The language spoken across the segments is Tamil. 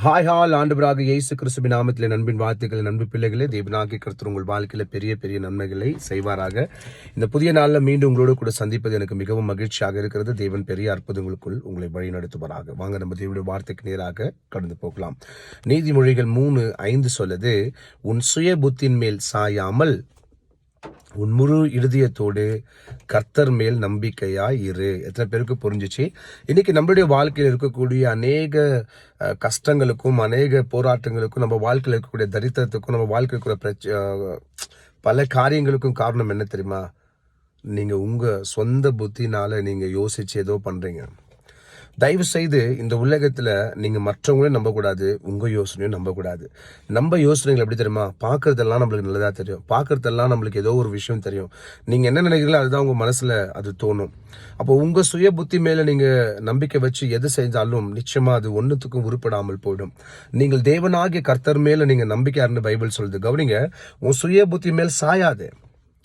ஹாய் ஆண்டவராக இயேசு கிறிஸ்துவின் நாமத்திலே நண்பின் வாழ்த்துக்கள். நண்பு பிள்ளைகளே, தேவனாகிய கர்த்தர் உங்கள் வாழ்க்கையில பெரிய பெரிய நன்மைகளை செய்வாராக. இந்த புதிய நாளில் மீண்டும் உங்களோடு கூட சந்திப்பது எனக்கு மிகவும் மகிழ்ச்சியாக இருக்கிறது. தேவன் பெரிய அற்புதங்களுக்குள் உங்களை வழி நடத்துவாராக. வாங்க நம்ம தேவனுடைய வார்த்தைக்கு நேராக கடந்து போகலாம். நீதிமொழிகள் 3:5 சொல்லுது, உன் சுய புத்தின் மேல் சாயாமல் உன் முழு இருதயத்தோடு கர்த்தர் மேல் நம்பிக்கையாய் இரு. எத்தனை பேருக்கு புரிஞ்சிச்சு? இன்னைக்கு நம்மளுடைய வாழ்க்கையில் இருக்கக்கூடிய அநேக கஷ்டங்களுக்கும் அநேக போராட்டங்களுக்கும் நம்ம வாழ்க்கையில் இருக்கக்கூடிய தரித்திரத்துக்கும் நம்ம வாழ்க்கையில் இருக்கிற பல காரியங்களுக்கும் காரணம் என்ன தெரியுமா? நீங்க உங்க சொந்த புத்தினால நீங்க யோசிச்சு ஏதோ பண்றீங்க. தயவு செய்து இந்த உலகத்துல நீங்க மற்றவங்களையும் நம்பக்கூடாது, உங்க யோசனையும் நம்பக்கூடாது. நம்ம யோசனைகள் எப்படி தெரியுமா? பாக்குறதெல்லாம் நம்மளுக்கு நல்லதா தெரியும், பாக்குறதெல்லாம் நம்மளுக்கு ஏதோ ஒரு விஷயம் தெரியும். நீங்க என்ன நினைக்கிறீங்களோ அதுதான் உங்க மனசுல அது தோணும். அப்போ உங்க சுய புத்தி மேல நீங்க நம்பிக்கை வச்சு எது செஞ்சாலும் நிச்சயமா அது ஒன்னுத்துக்கும் உருப்படாமல் போயிடும். நீங்கள் தேவனாகிய கர்த்தர் மேல நீங்க நம்பிக்கையாருன்னு பைபிள் சொல்லுது. கவனிங்க, உன் சுய புத்தி மேல் சாயாது.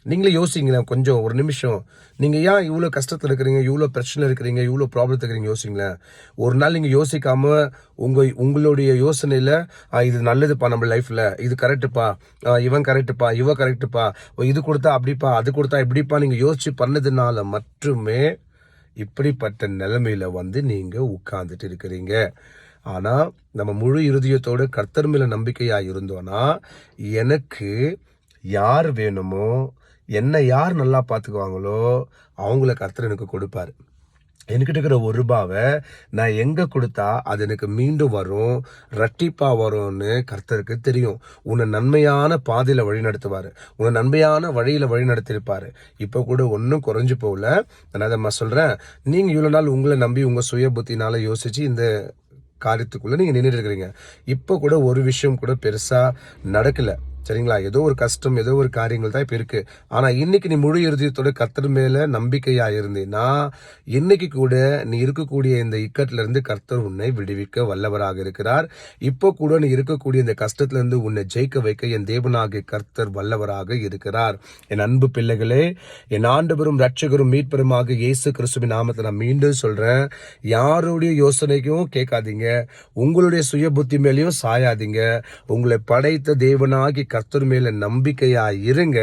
நீங்களே யோசிங்களேன் கொஞ்சம், ஒரு நிமிஷம். நீங்கள் ஏன் இவ்வளோ கஷ்டத்தில் இருக்கிறீங்க, இவ்வளோ பிரச்சனை இருக்கிறீங்க, இவ்வளோ ப்ராப்ளத்தில் இருக்கிறீங்க யோசிங்களேன். ஒரு நாள் நீங்கள் யோசிக்காமல் உங்களுடைய யோசனையில் இது நல்லதுப்பா, நம்ம லைஃப்பில் இது கரெக்டுப்பா, இவன் கரெக்டுப்பா, இவ கரெக்டுப்பா, இது கொடுத்தா அப்படிப்பா, அது கொடுத்தா இப்படிப்பா நீங்கள் யோசிச்சு பண்ணதுனால மட்டுமே இப்படிப்பட்ட நிலைமையில நீங்கள் உட்கார்ந்துட்டு இருக்கிறீங்க. ஆனால் நம்ம முழு இருதயத்தோடு கர்த்தர் மேல நம்பிக்கையாக இருந்தோன்னா, எனக்கு யார் வேணுமோ, என்ன யார் நல்லா பார்த்துக்குவாங்களோ அவங்கள கர்த்தர் எனக்கு கொடுப்பாரு. என்கிட்ட இருக்கிற ₹1 நான் எங்க கொடுத்தா அது எனக்கு மீண்டும் வரும், இரட்டிப்பா வரும்னு கர்த்தருக்கு தெரியும். உன்னை நன்மையான பாதையில வழி நடத்துவாரு, உன்னை நன்மையான வழியில வழி நடத்திருப்பாரு. இப்போ கூட ஒன்றும் குறைஞ்சு போகல. நான் அதை சொல்றேன், நீங்க இவ்வளவு நாள் உங்களை நம்பி உங்க சுய புத்தினால யோசிச்சு இந்த காரியத்துக்குள்ள நீங்க நின்றுட்டு இருக்கிறீங்க. இப்போ கூட ஒரு விஷயம் கூட பெருசா நடக்கல, சரிங்களா? ஏதோ ஒரு கஷ்டம், ஏதோ ஒரு காரியங்கள் தான் இப்ப இருக்கு. ஆனா இன்னைக்கு நீ முழு இறுதியத்தோட கர்த்தர் மேல நம்பிக்கையா இருந்தீன்னா, இன்னைக்கு கூட நீ இருக்கக்கூடிய இந்த இக்கட்ல இருந்து கர்த்தர் உன்னை விடுவிக்க வல்லவராக இருக்கிறார். இப்போ கூட நீ இருக்கக்கூடிய இந்த கஷ்டத்துல இருந்து உன்னை ஜெயிக்க வைக்க என் தேவனாகிய கர்த்தர் வல்லவராக இருக்கிறார். என் அன்பு பிள்ளைகளே, என் ஆண்டவரும் ரட்சகரும் மீட்பருமாக இயேசு கிறிஸ்துவின் நாமத்தை நான் மீண்டும் சொல்றேன், யாருடைய யோசனைக்கும் கேட்காதீங்க, உங்களுடைய சுய புத்தி மேலேயும் சாயாதீங்க. உங்களை படைத்த தேவனாகி கர்த்தர் மேல நம்பிக்கையா இருங்க.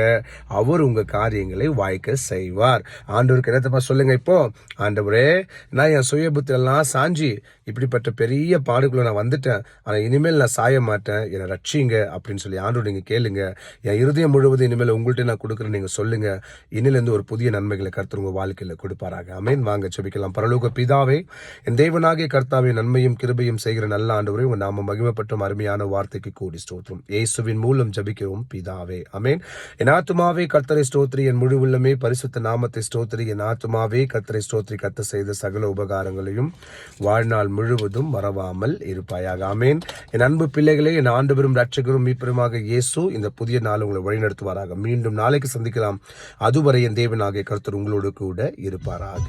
அவர் உங்க காரியங்களை வாய்க்க செய்வார். ஆண்டவருக்கு என்னத்தப்பா சொல்லுங்க, இப்போ ஆண்டவரே, நான் என் சுய புத்தி எல்லாம் சாஞ்சி இப்படிப்பட்ட பெரிய பாடுக்குள்ள நான் வந்துட்டேன், ஆனா இனிமேல் நான் சாய மாட்டேன், என்னை ரட்சிங்க அப்படின்னு சொல்லி ஆண்டவர் நீங்க கேளுங்க. என் இருதயம் முழுவதும் இனிமேல் உங்கள்கிட்ட நான் கொடுக்குறேன், நீங்க சொல்லுங்க. இன்னிலிருந்து ஒரு புதிய நன்மைகளை கர்த்தர் உங்க வாழ்க்கையில கொடுப்பாராக. ஆமென். வாங்க ஜெபிக்கலாம். பரலோக பிதாவே, என் தேவனாகிய கர்த்தாவே, நன்மையும் கிருபையும் செய்கிற நல்ல ஆண்டவரே, உங்க நாம மகிமைப்பட்டும் அருமையான வார்த்தைக்கு கூடி ஸ்தோத்திரம். இயேசுவின் மூலம் ஜபிக்கிறோம் பிதாவே, ஆமென். என் ஆத்துமாவே கர்த்தரை ஸ்தோத்திரி, என் முழு உள்ளமே பரிசுத்த நாமத்தை ஸ்தோத்திரி. என் ஆத்துமாவே கர்த்தரை ஸ்தோத்திரி, கர்த்தர் செய்த சகல உபகாரங்களையும் வாழ்நாள் முழுவதும் மறவாமல் இருப்பாயாக. ஆமென். என் அன்பு பிள்ளைகளே, என் ஆண்டவரும் ரட்சகரும் மீட்பருமாக இயேசு இந்த புதிய நாள் உங்களை வழிநடத்துவாராக. மீண்டும் நாளைக்கு சந்திக்கலாம். அதுவரை என் தேவனாகிய கர்த்தர் உங்களோடு கூட இருப்பாராக.